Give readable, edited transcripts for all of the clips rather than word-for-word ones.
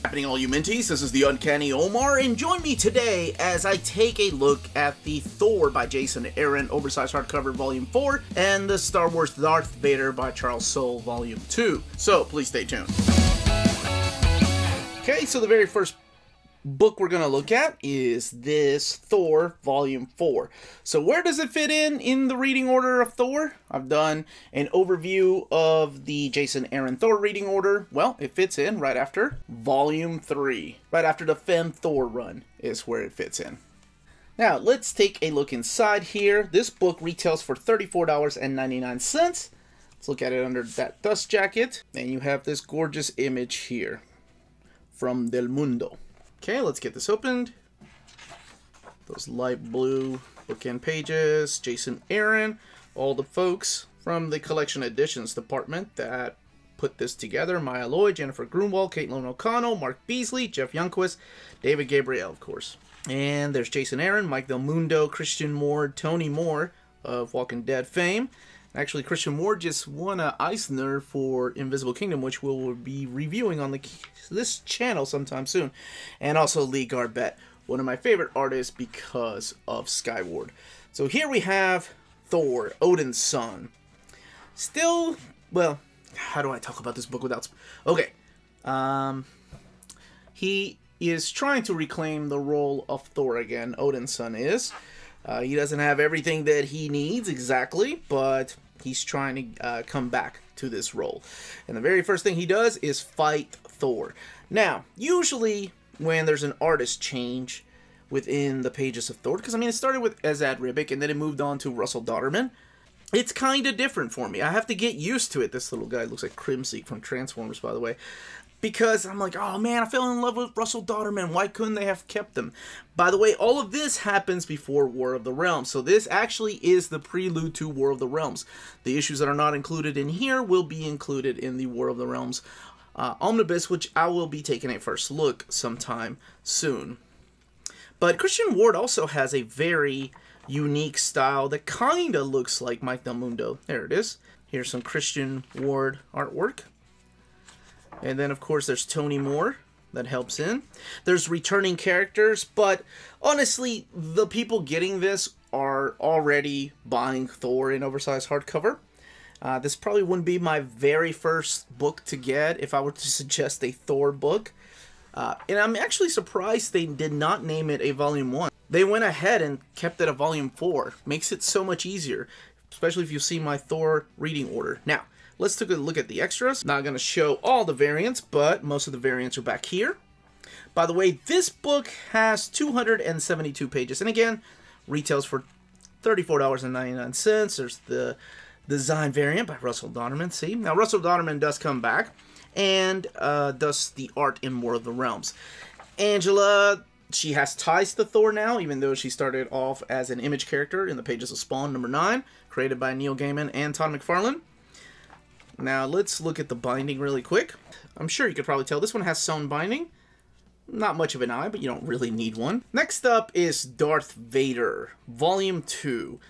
Happening all you minties, this is the Uncanny Omar, and join me today as I take a look at the Thor by Jason Aaron, oversized hardcover volume 4, and the Star Wars Darth Vader by Charles Soule volume 2. So, please stay tuned. Okay, so the very first book we're going to look at is this Thor volume 4. So where does it fit in the reading order of Thor? I've done an overview of the Jason Aaron Thor reading order. Well, it fits in right after volume 3. Right after the Femme Thor run is where it fits in. Now, let's take a look inside here. This book retails for $34.99. Let's look at it under that dust jacket. And you have this gorgeous image here from Del Mundo. Okay, let's get this opened. Those light blue bookend pages, Jason Aaron, all the folks from the collection editions department that put this together. Maya Lloyd, Jennifer Grunwald, Caitlin O'Connell, Mark Beasley, Jeff Youngquist, David Gabriel, of course. And there's Jason Aaron, Mike Del Mundo, Christian Ward, Tony Moore of Walking Dead fame. Actually, Christian Ward just won an Eisner for Invisible Kingdom, which we'll be reviewing on this channel sometime soon. And also Lee Garbett, one of my favorite artists because of Skyward. So here we have Thor, Odin's son. Still, well, how do I talk about this book without... Okay. He is trying to reclaim the role of Thor again, Odin's son is. He doesn't have everything that he needs exactly, but he's trying to come back to this role. And the very first thing he does is fight Thor. Now, usually when there's an artist change within the pages of Thor, because I mean it started with Esad Ribic and then it moved on to Russell Dauterman, it's kind of different for me. I have to get used to it. This little guy looks like Crimseek from Transformers, by the way. Because I'm like, oh man, I fell in love with Russell Dauterman. Why couldn't they have kept him? By the way, all of this happens before War of the Realms. So this actually is the prelude to War of the Realms. The issues that are not included in here will be included in the War of the Realms omnibus, which I will be taking a first look sometime soon. But Christian Ward also has a very unique style that kind of looks like Mike Del Mundo. There it is. Here's some Christian Ward artwork. And then, of course, there's Tony Moore that helps in. There's returning characters, but honestly, the people getting this are already buying Thor in oversized hardcover. This probably wouldn't be my very first book to get if I were to suggest a Thor book. And I'm actually surprised they did not name it a Volume 1. They went ahead and kept it a Volume 4. Makes it so much easier, especially if you see my Thor reading order. Now, let's take a look at the extras. Not going to show all the variants, but most of the variants are back here. By the way, this book has 272 pages. And again, retails for $34.99. There's the design variant by Russell Dauterman. See? Now, Russell Dauterman does come back and does the art in War of the Realms. Angela, she has ties to Thor now, even though she started off as an image character in the pages of Spawn #9, created by Neil Gaiman and Todd McFarlane. Now, let's look at the binding really quick. I'm sure you could probably tell this one has sewn binding. Not much of an eye, but you don't really need one. Next up is Darth Vader, Volume 2.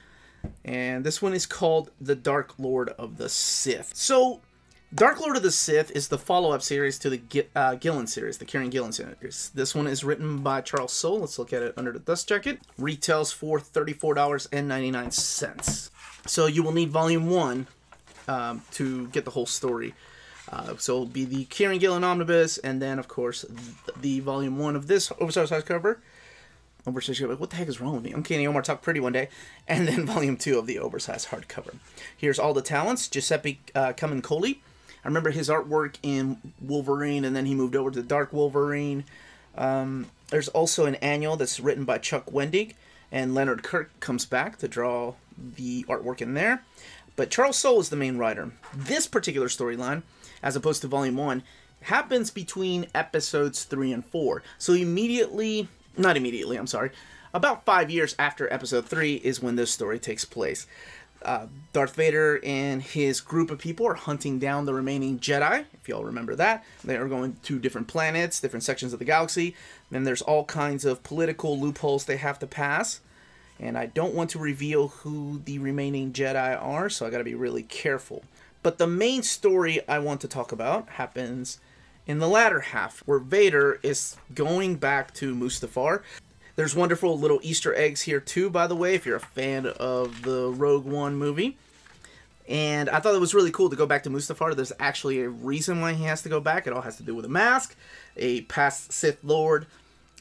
And this one is called The Dark Lord of the Sith. So, Dark Lord of the Sith is the follow-up series to the Gillen series, the Kieran Gillen series. This one is written by Charles Soule. Let's look at it under the dust jacket. Retails for $34.99. So, you will need Volume 1 to get the whole story. So it'll be the Kieran Gillen omnibus, and then of course the volume 1 of this oversized hardcover. What the heck is wrong with me? Uncanny Omar talked pretty one day. And then volume 2 of the oversized hardcover. Here's all the talents. Giuseppe Camuncoli. I remember his artwork in Wolverine, and then he moved over to Dark Wolverine. There's also an annual that's written by Chuck Wendig, and Leonard Kirk comes back to draw the artwork in there. But Charles Soule is the main writer. This particular storyline, as opposed to Volume 1, happens between episodes 3 and 4. So about 5 years after episode 3 is when this story takes place. Darth Vader and his group of people are hunting down the remaining Jedi, if y'all remember that. They are going to different planets, different sections of the galaxy. Then there's all kinds of political loopholes they have to pass. And I don't want to reveal who the remaining Jedi are, so I gotta be really careful. But the main story I want to talk about happens in the latter half, where Vader is going back to Mustafar. There's wonderful little Easter eggs here too, by the way, if you're a fan of the Rogue One movie. And I thought it was really cool to go back to Mustafar. There's actually a reason why he has to go back. It all has to do with a mask, a past Sith Lord,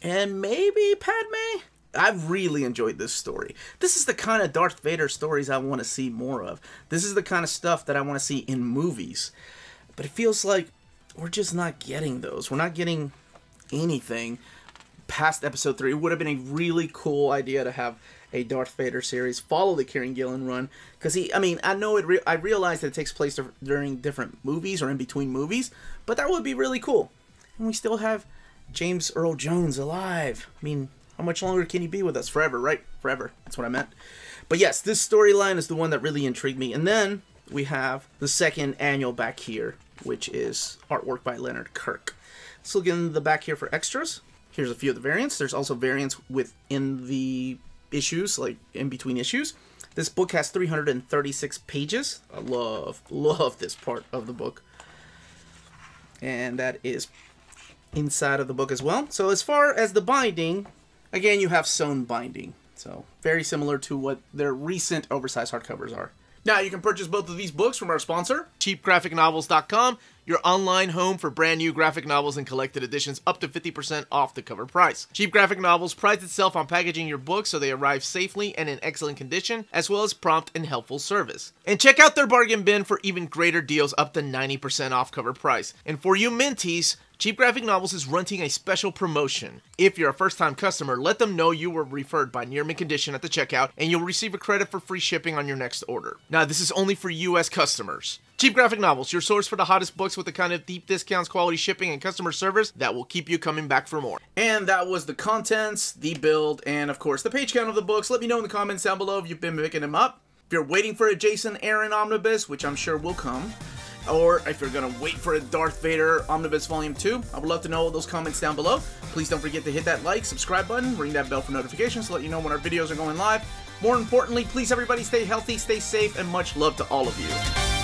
and maybe Padme? I've really enjoyed this story. This is the kind of Darth Vader stories I want to see more of. This is the kind of stuff that I want to see in movies. But it feels like we're just not getting those. We're not getting anything past episode 3. It would have been a really cool idea to have a Darth Vader series follow the Kieran Gillen run, because I know I realize that it takes place during different movies or in between movies, but that would be really cool. And we still have James Earl Jones alive. I mean, how much longer can he be with us? Forever, right? Forever. That's what I meant. But yes, this storyline is the one that really intrigued me. And then we have the second annual back here, which is artwork by Leonard Kirk. Let's look in the back here for extras. Here's a few of the variants. There's also variants within the issues, like in between issues. This book has 336 pages. I love this part of the book. And that is inside of the book as well. So as far as the binding, again, you have sewn binding. So very similar to what their recent oversized hardcovers are. Now, you can purchase both of these books from our sponsor, cheapgraphicnovels.com, your online home for brand new graphic novels and collected editions up to 50% off the cover price. Cheap Graphic Novels prides itself on packaging your books so they arrive safely and in excellent condition, as well as prompt and helpful service. And check out their bargain bin for even greater deals up to 90% off cover price. And for you Minties, Cheap Graphic Novels is running a special promotion. If you're a first-time customer, let them know you were referred by Near Mint Condition at the checkout, and you'll receive a credit for free shipping on your next order. Now, this is only for U.S. customers. Cheap Graphic Novels, your source for the hottest books with the kind of deep discounts, quality shipping, and customer service that will keep you coming back for more. And that was the contents, the build, and of course the page count of the books. Let me know in the comments down below if you've been picking them up. If you're waiting for a Jason Aaron omnibus, which I'm sure will come, or if you're going to wait for a Darth Vader Omnibus Volume 2, I would love to know those comments down below. Please don't forget to hit that like, subscribe button, ring that bell for notifications to let you know when our videos are going live. More importantly, please everybody stay healthy, stay safe, and much love to all of you.